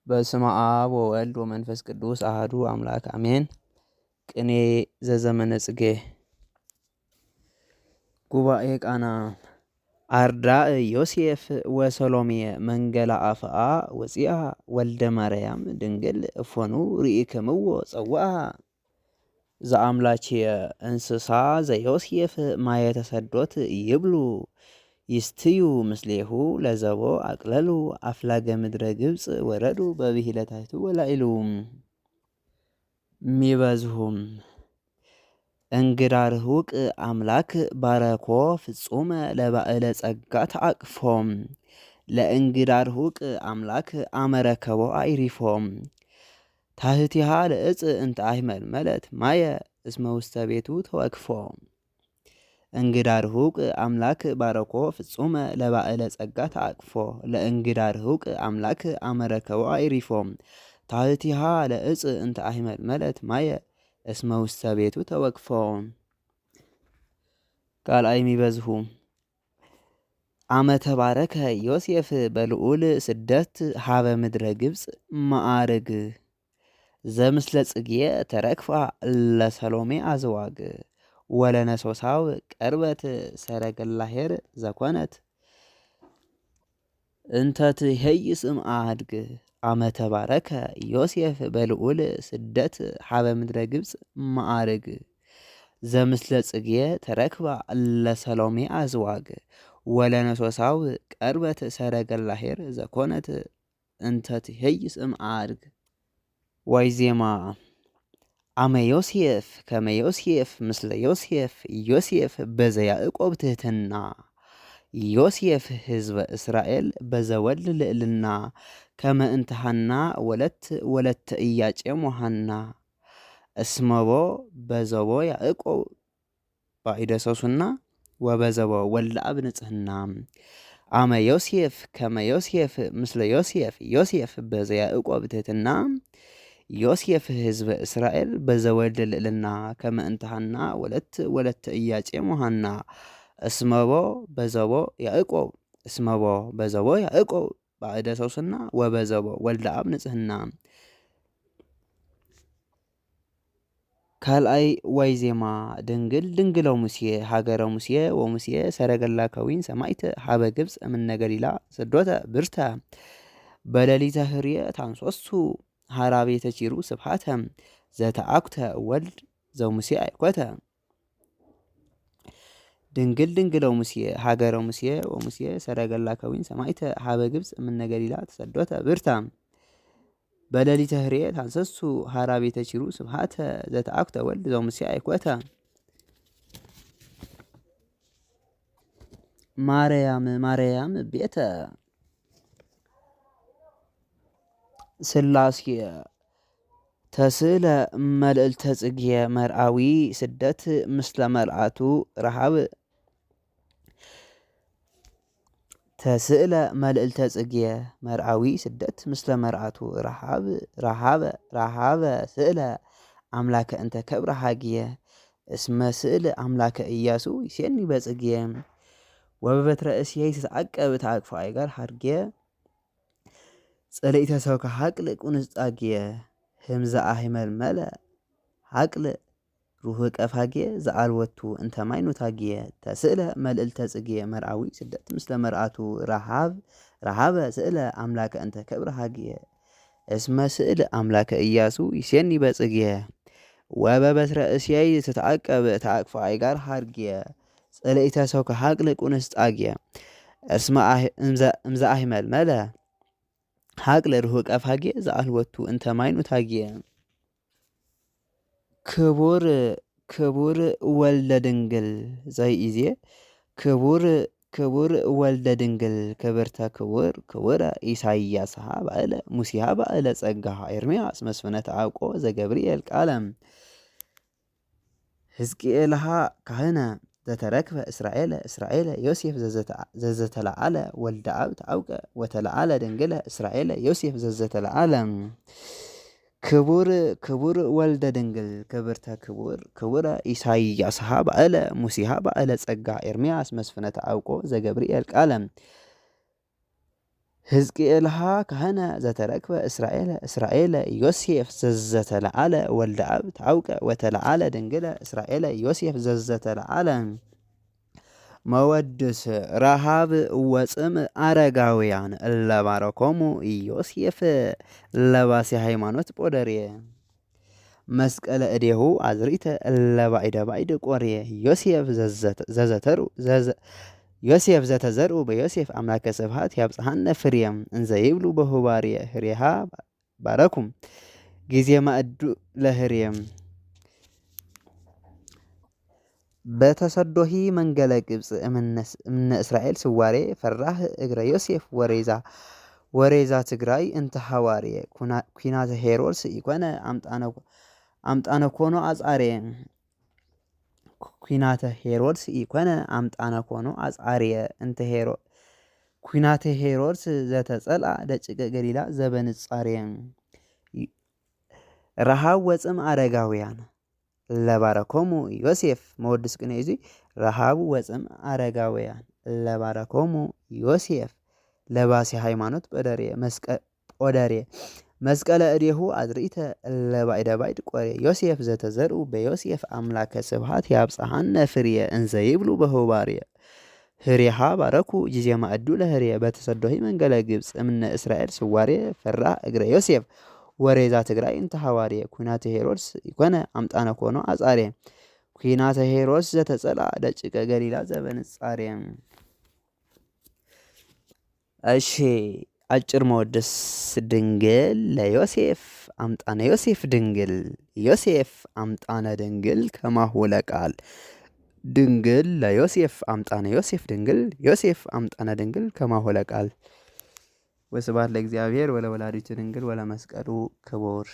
በስመ አብ ወወልድ ወመንፈስ ቅዱስ አህዱ አምላክ አሜን። ቅኔ ዘዘመነ ጽጌ ጉባኤ ቃና አርዳእ ዮሴፍ ወሰሎሜ መንገላ አፍአ ወፂአ ወልደ ማርያም ድንግል እፎኑ ርኢክምዎ ጸውአ ዘአምላችየ እንስሳ ዘዮሴፍ ማየተሰዶት ይብሉ ይስትዩ ምስሌሁ ለዘቦ አቅለሉ አፍላገ ምድረ ግብፅ ወረዱ በብሂለታይቱ ወላይሉ ሚበዝሁም እንግዳ ርሁቅ አምላክ ባረኮ ፍጹመ ለባዕለ ጸጋ ተአቅፎም ለእንግዳ ርሁቅ አምላክ አመረከቦ አይሪፎም ታህቲሃ ለእጽ እንተ አይመልመለት ማየ እስመ ውስተ ቤቱ ተወክፎም እንግዳ ርሁቅ አምላክ ባረኮ ፍጹመ ለባዕለ ጸጋ ተአቅፎ ለእንግዳ ርሁቅ አምላክ አመረከቦ አይሪፎም ታህቲሃ ለእጽ እንተ አይመልመለት ማየ እስመ ውስተ ቤቱ ተወክፎ ቃልአይ ሚበዝሁ አመ ተባረከ ዮሴፍ በልዑል ስደት ሀበ ምድረ ግብፅ ማዕርግ ዘምስለ ጽጌ ተረክፋ ለሰሎሜ አዝዋግ ወለነሶሳው ቀርበት ሰረገላ ኄር ዘኮነት እንተት ሄይስም አድግ አመ ተባረከ ዮሴፍ በልዑል ስደት ሀበ ምድረ ግብፅ ማዕርግ ዘምስለ ጽጌ ተረክባ ለሰሎሜ አዝዋግ ወለነሶሳው ቀርበት ሰረገላ ኄር ዘኮነት እንተት ሄይስም አድግ ዋይዜማ አመ ዮሴፍ ከመ ዮሴፍ ምስለ ዮሴፍ ዮሴፍ በዘያዕቆብ ትሕትና ዮሴፍ ህዝበ እስራኤል በዘወልድ ልዕልና ከመ እንተ ሐና ወለተ ኢያቄም ወሐና እስመቦ በዘቦ ያዕቆብ ባዕደ ሰሱና ወበዘቦ ወልደ አብ ንጽሕና አመ ዮሴፍ ከመ ዮሴፍ ምስለ ዮሴፍ ዮሴፍ በዘያዕቆብ ትሕትና ዮሴፍ ህዝበ እስራኤል በዘወልድ ልዕልና ከመ እንተ ሐና ወለተ ኢያቄም ወሐና እስመቦ በዘቦ ያዕቆብ እስመቦ በዘቦ ያዕቆብ ባዕደ ሰሱና ወበዘቦ ወልደ አብ ንጽሕና ካልአይ ዋይዜማ ድንግል ድንግለው ሙሴ ሀገረ ሙሴ ወሙሴ ሰረገላ ከዊን ሰማይት ሀበ ግብፅ እምነ ገሊላ ስዶተ ብርተ በሌሊተ ህርየ ታንሶሱ ሀራቤ ተቺሩ ስብሐተ ዘተአኩተ ወልድ ዘሙሴ አይኮተ ድንግል ድንግለው ሙሴ ሀገረ ሙሴ ወሙሴ ሰረገላ ከዊን ሰማይተ ሀበ ግብፅ እምነ ገሊላ ተሰዶተ ብርታ በሌሊተ ህርየ ታንሰሱ ሀራቤ ተቺሩ ስብሐተ ዘተአኩተ ወልድ ዘሙሴ አይኮተ ማርያም ቤተ ስላሴ ተስእለ መልዕልተ ጽጌ መርአዊ ስደት ምስለ መልአቱ ረሃብ ተስእለ መልዕልተ ጽጌ መርአዊ ስደት ምስለ መርአቱ ረሃበ ስእለ አምላከ እንተ ከብረ ሀግየ እስመ ስእለ አምላከ ኢያሱ ይሴኒ በጽጌ ወበበትረ እስየይ ተተዓቀብ ተአቅፎ አይጋር ሀርጌ ጸለኢተ ሰብከ ሀቅል ቁንስጣግየ ህምዘ አሂመልመለ ሀቅል ሩህቀ ፋጌ ዘአልወቱ እንተ ማይኑ ታግየ ተስእለ መልዕልተ ጽጌ መርአዊ ስደት ምስለ መርአቱ ረሃበ ስእለ አምላከ እንተ ከብረ ሀግየ እስመ ስእለ አምላከ ኢያሱ ይሴኒ በጽግየ ወበበትረ እስየይ ተተዓቀብ ተአቅፎ አይጋር ሀርግየ ጸለኢተ ሰብከ ሀቅል ቁንስጣግየ እስመ እምዘ አሂመልመለ ሀቅል ሩህቀ ፋጌ ዘአልወቱ እንተ ማይኑ ታግየ ክቡር ወልደ ድንግል ዘይእዜ ክቡር ወልደ ድንግል ክብርተ ክቡረ ኢሳይያስሃ ባእለ ሙሴሃ ባእለ ጸጋሃ ኤርምያስ መስፍነተ አውቆ ዘገብርኤል ቃለም ሕዝቅኤልሃ ካህነ ዘተረክበ እስራኤለ ዮሴፍ ዘዘተለአለ ወልደ አብ ተአውቀ ወተለአለ ድንግለ እስራኤለ ዮሴፍ ዘዘተለአለ ክቡር ወልደ ድንግል ክብርተ ክቡረ ኢሳይያስሃ ባእለ ሙሴሃ ባእለ ጸጋ ኤርምያስ መስፍነተ አውቆ ዘገብርኤል ቃለም ሕዝቅኤልሃ ካህነ ዘተረክበ እስራኤለ ዮሴፍ ዘዘተለዓለ ወልደ አብ ተአውቀ ወተለዓለ ድንግለ እስራኤለ ዮሴፍ ዘዘተለዓለ መወድስ ረሃብ ወፅም አረጋውያን እለባረኮሙ ዮሴፍ ለባሴ ሃይማኖት ጶደርየ መስቀለ እዴሁ አዝሪተ እለባይደ ባይድ ቆርየ ዮሴፍ ዘተዘርኡ በዮሴፍ አምላከ ስብሐት ያብጽሐነ ፍሬም እንዘ ይብሉ በሁባርየ ህሬሃ ባረኩም ጊዜ ማዕዱ ለህሬም በተሰዶሂ መንገለ ግብፅ እምነ እስራኤል ስዋሬ ፈራህ እግረ ዮሴፍ ወሬዛ ትግራይ እንተ ሐዋርየ ኩናተ ሄሮድስ ኢኮነ አምጣነ ኮኖ አጻሬ ኩናተ ሄሮድስ ኢኮነ አምጣነ ኮኖ አጻርየ እንተ ኩናተ ሄሮድስ ዘተጸልአ ደቂቀ ገሊላ ዘበንጻሬ ረሃብ ወፅም አረጋውያን ለባረኮሙ ዮሴፍ መወድስ ቅኔ እዚ ረሃቡ ወፅም አረጋውያን ለባረኮሙ ዮሴፍ ለባሴ ሃይማኖት ጶደርየ መስቀለ እዴሁ አዝሪተ ለባይደ ባይድ ቆርየ ዮሴፍ ዘተዘርኡ በዮሴፍ አምላከ ስብሐት ያብጽሐነ ፍርየ እንዘ ይብሉ በሁባርየ ህሬሃ ባረኩ ጊዜ ማዕዱ ለህርየ በተሰዶሂ መንገለ ግብፅ እምነ እስራኤል ስዋሬ ፈራህ እግረ ዮሴፍ ወሬዛ ትግራይ እንተ ሐዋርየ ኩናተ ሄሮድስ ኢኮነ አምጣነ ኮኖ አጻሬ ኩናተ ሄሮድስ ዘተጸልአ ደቂቀ ገሊላ ዘበንጻሬ። እሺ አጭር መወድስ ድንግል ለዮሴፍ አምጣነ ዮሴፍ ድንግል ዮሴፍ አምጣነ ድንግል ከማሁ ለቃል ድንግል ለዮሴፍ አምጣነ ዮሴፍ ድንግል ዮሴፍ አምጣነ ድንግል ከማሁ ለቃል። ወስብሐት ለእግዚአብሔር ወለወላዲቱ ድንግል ወለመስቀሉ ክቡር።